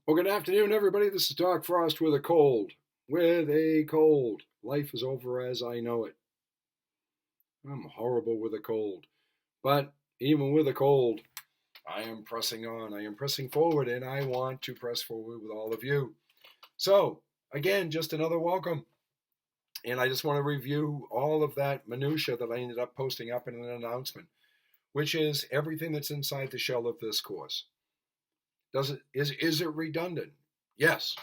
Well, good afternoon, everybody. This is Doc Frost with a cold. With a cold. Life is over as I know it. I'm horrible with a cold. But even with a cold, I am pressing on. I am pressing forward, and I want to press forward with all of you. So, again, just another welcome. And I just want to review all of that minutia that I ended up posting up in an announcement, which is everything that's inside the shell of this course. Is it redundant? Yes.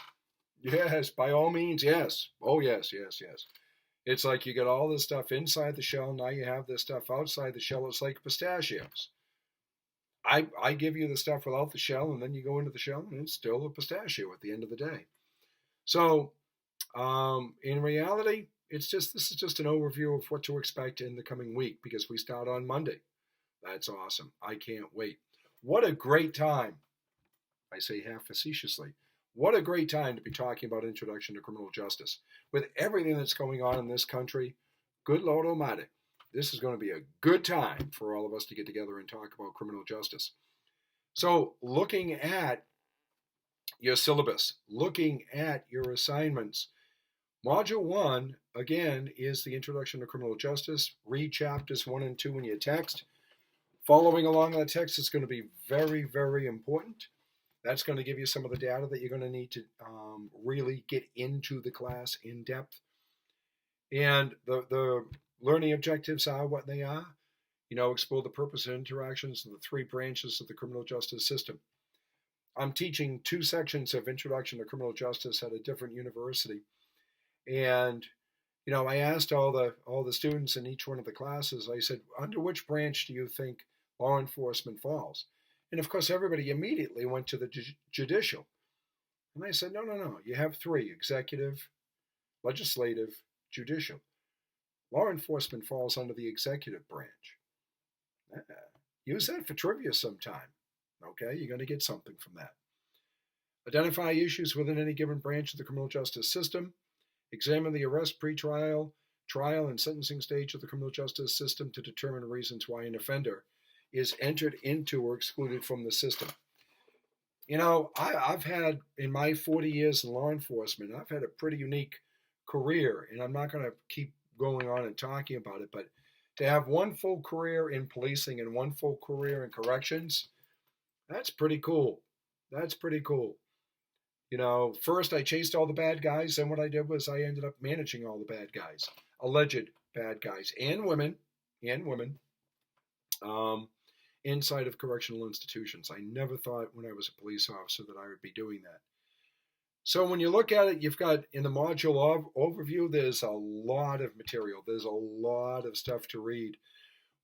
Yes, by all means, yes. Oh, yes, yes, yes. It's like you get all this stuff inside the shell. Now you have this stuff outside the shell. It's like pistachios. I give you the stuff without the shell, and then you go into the shell, and it's still a pistachio at the end of the day. So, in reality, this is just an overview of what to expect in the coming week because we start on Monday. That's awesome. I can't wait. What a great time. I say half facetiously. What a great time to be talking about introduction to criminal justice. With everything that's going on in this country, good Lord Almighty, this is going to be a good time for all of us to get together and talk about criminal justice. So, looking at your syllabus, looking at your assignments, Module 1, again, is the Introduction to Criminal Justice. Read chapters 1 and 2 in your text. Following along the text is going to be very, very important. That's going to give you some of the data that you're going to need to really get into the class in depth. And the learning objectives are what they are. Explore the purpose and interactions of the three branches of the criminal justice system. I'm teaching 2 sections of Introduction to Criminal Justice at a different university. And, I asked all the students in each one of the classes, I said, under which branch do you think law enforcement falls? And of course, everybody immediately went to the judicial. And I said, no. You have 3: executive, legislative, judicial. Law enforcement falls under the executive branch. Use that for trivia sometime. Okay, you're going to get something from that. Identify issues within any given branch of the criminal justice system. Examine the arrest, pretrial, trial, and sentencing stage of the criminal justice system to determine reasons why an offender is entered into or excluded from the system. I've had, in my 40 years in law enforcement, I've had a pretty unique career, and I'm not going to keep going on and talking about it, but to have one full career in policing and one full career in corrections, that's pretty cool. That's pretty cool. First I chased all the bad guys, then what I did was I ended up managing all the bad guys, alleged bad guys, and women, inside of correctional institutions. I never thought when I was a police officer that I would be doing that. So when you look at it, you've got in the module overview, there's a lot of material. There's a lot of stuff to read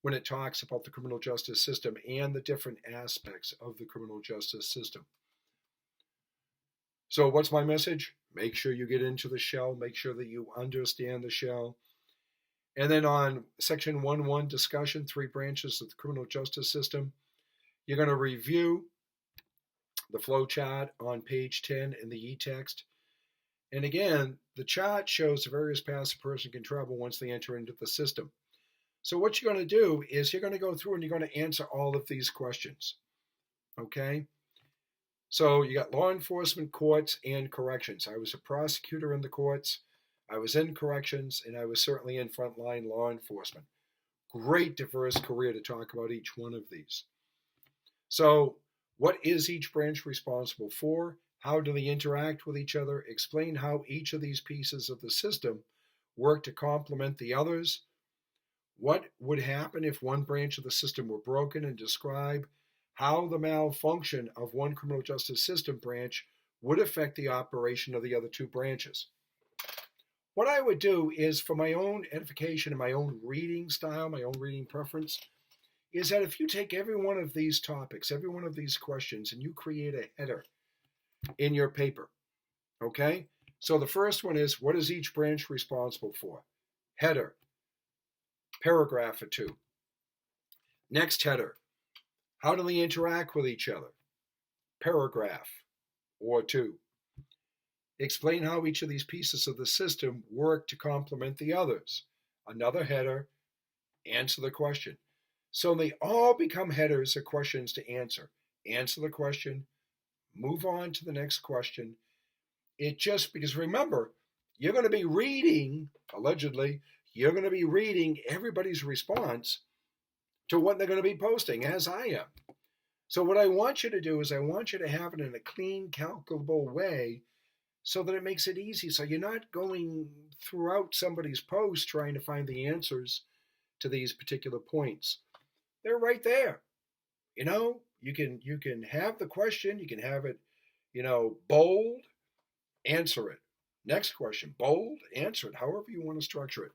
when it talks about the criminal justice system and the different aspects of the criminal justice system. So what's my message? Make sure you get into the shell. Make sure that you understand the shell. And then on section 1.1 discussion, 3 branches of the criminal justice system, you're going to review the flow chart on page 10 in the e-text. And again, the chart shows the various paths a person can travel once they enter into the system. So what you're going to do is you're going to go through and you're going to answer all of these questions. Okay? So you got law enforcement, courts, and corrections. I was a prosecutor in the courts. I was in corrections, and I was certainly in frontline law enforcement. Great diverse career to talk about each one of these. So what is each branch responsible for? How do they interact with each other? Explain how each of these pieces of the system work to complement the others. What would happen if one branch of the system were broken, and describe how the malfunction of one criminal justice system branch would affect the operation of the other 2 branches. What I would do is, for my own edification and my own reading style, my own reading preference, is that if you take every one of these topics, every one of these questions, and you create a header in your paper, okay? So the first one is, what is each branch responsible for? Header, paragraph or 2. Next header, how do they interact with each other? Paragraph or 2. Explain how each of these pieces of the system work to complement the others. Another header, answer the question. So they all become headers or questions to answer. Answer the question, move on to the next question. Because remember, you're going to be reading, allegedly, you're going to be reading everybody's response to what they're going to be posting, as I am. So what I want you to do is I want you to have it in a clean, calculable way so that it makes it easy. So you're not going throughout somebody's post trying to find the answers to these particular points. They're right there. You can have the question, you can have it, bold, answer it. Next question, bold, answer it, however you want to structure it.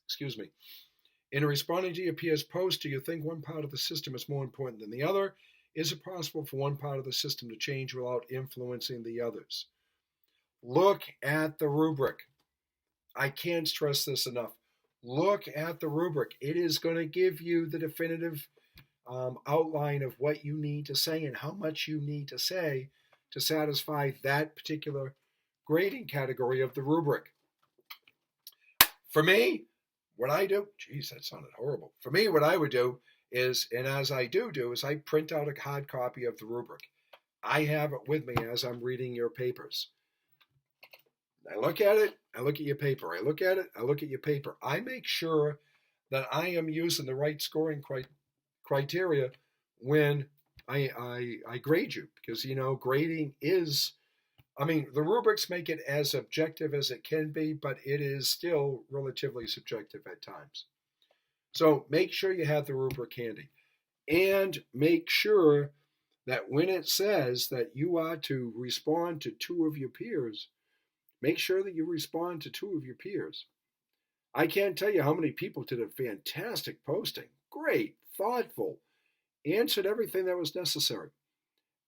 Excuse me. In responding to your peers' post, do you think one part of the system is more important than the other? Is it possible for one part of the system to change without influencing the others? Look at the rubric. I can't stress this enough. Look at the rubric. It is going to give you the definitive outline of what you need to say and how much you need to say to satisfy that particular grading category of the rubric. For me, what I do, geez, that sounded horrible. For me, what I would do is, and as I do, is I print out a hard copy of the rubric. I have it with me as I'm reading your papers. I look at it, I look at your paper. I look at it, I look at your paper. I make sure that I am using the right scoring criteria when I grade you. Because, grading is, the rubrics make it as objective as it can be, but it is still relatively subjective at times. So make sure you have the rubric handy. And make sure that when it says that you are to respond to two of your peers, make sure that you respond to two of your peers. I can't tell you how many people did a fantastic posting. Great, thoughtful, answered everything that was necessary,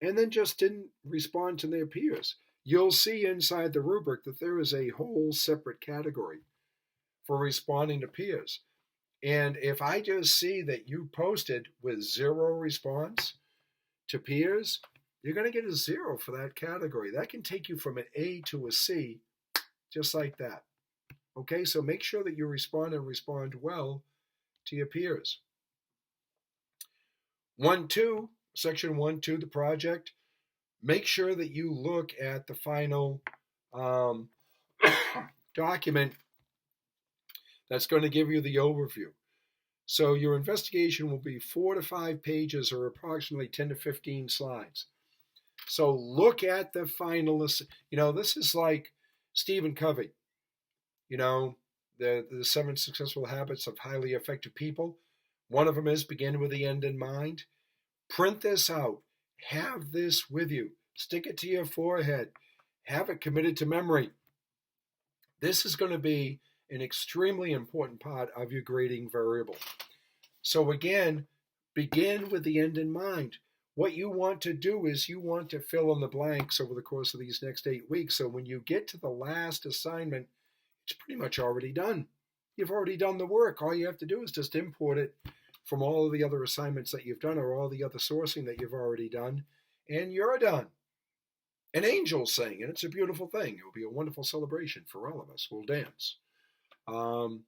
and then just didn't respond to their peers. You'll see inside the rubric that there is a whole separate category for responding to peers. And if I just see that you posted with 0 response to peers, you're going to get a 0 for that category. That can take you from an A to a C, just like that. Okay, so make sure that you respond and respond well to your peers. 1.2, section 1.2, the project. Make sure that you look at the final document that's going to give you the overview. So your investigation will be 4 to 5 pages or approximately 10 to 15 slides. So look at the finalists. This is like Stephen Covey, the 7 successful habits of highly effective people. One of them is begin with the end in mind. Print this out. Have this with you. Stick it to your forehead. Have it committed to memory. This is going to be an extremely important part of your grading variable. So again, begin with the end in mind. What you want to do is you want to fill in the blanks over the course of these next 8 weeks. So when you get to the last assignment, it's pretty much already done. You've already done the work. All you have to do is just import it from all of the other assignments that you've done or all the other sourcing that you've already done, and you're done. An angel's sing, and it's a beautiful thing. It will be a wonderful celebration for all of us. We'll dance. And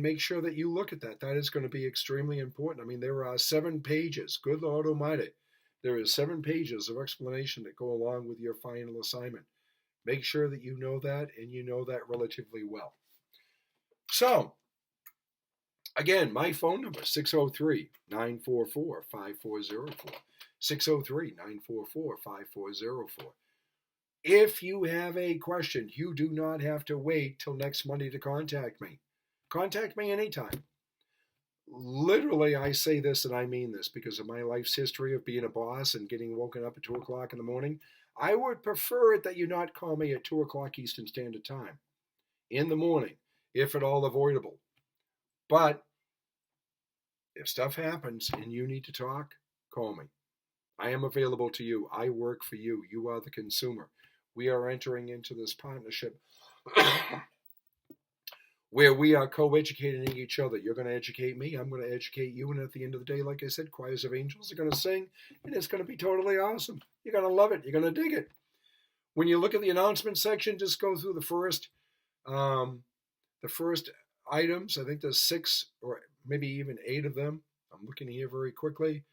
make sure that you look at that. That is going to be extremely important. There are 7 pages. Good Lord Almighty. There is 7 pages of explanation that go along with your final assignment. Make sure that you know that, and you know that relatively well. So, again, my phone number, 603-944-5404. 603-944-5404. If you have a question, you do not have to wait till next Monday to contact me. Contact me anytime. Literally, I say this and I mean this because of my life's history of being a boss and getting woken up at 2 o'clock in the morning. I would prefer it that you not call me at 2 o'clock Eastern Standard Time in the morning, if at all avoidable. But if stuff happens and you need to talk, call me. I am available to you. I work for you. You are the consumer. We are entering into this partnership where we are co-educating each other. You're going to educate me. I'm going to educate you. And at the end of the day, like I said, choirs of angels are going to sing, and it's going to be totally awesome. You're going to love it. You're going to dig it. When you look at the announcement section, just go through the first items. I think there's 6 or maybe even 8 of them. I'm looking here very quickly.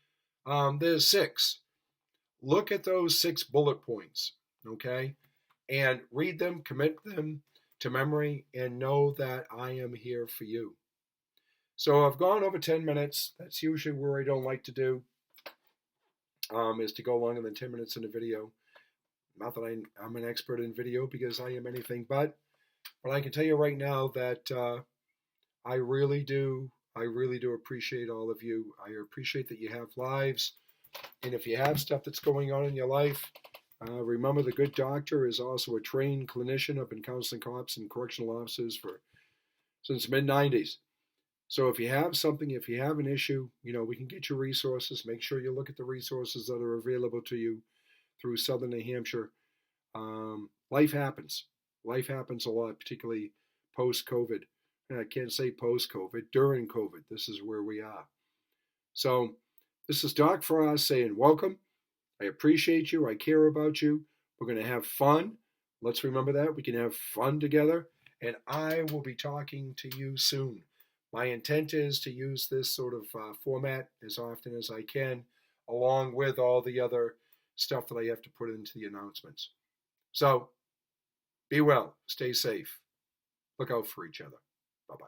There's 6. Look at those 6 bullet points, okay? And read them, commit them to memory, and know that I am here for you. So I've gone over 10 minutes. That's usually where I don't like to do, is to go longer than 10 minutes in a video. Not that I'm an expert in video, because I am anything but I can tell you right now that I really do appreciate all of you. I appreciate that you have lives. And if you have stuff that's going on in your life, remember the good doctor is also a trained clinician. I've been counseling cops and correctional officers since mid-90s. So if you have something, if you have an issue, we can get you resources. Make sure you look at the resources that are available to you through Southern New Hampshire. Life happens. Life happens a lot, particularly post-COVID. And I can't say post-COVID, during COVID. This is where we are. So this is Doc Frost saying welcome. I appreciate you. I care about you. We're going to have fun. Let's remember that. We can have fun together. And I will be talking to you soon. My intent is to use this sort of format as often as I can, along with all the other stuff that I have to put into the announcements. So be well. Stay safe. Look out for each other. Bye-bye.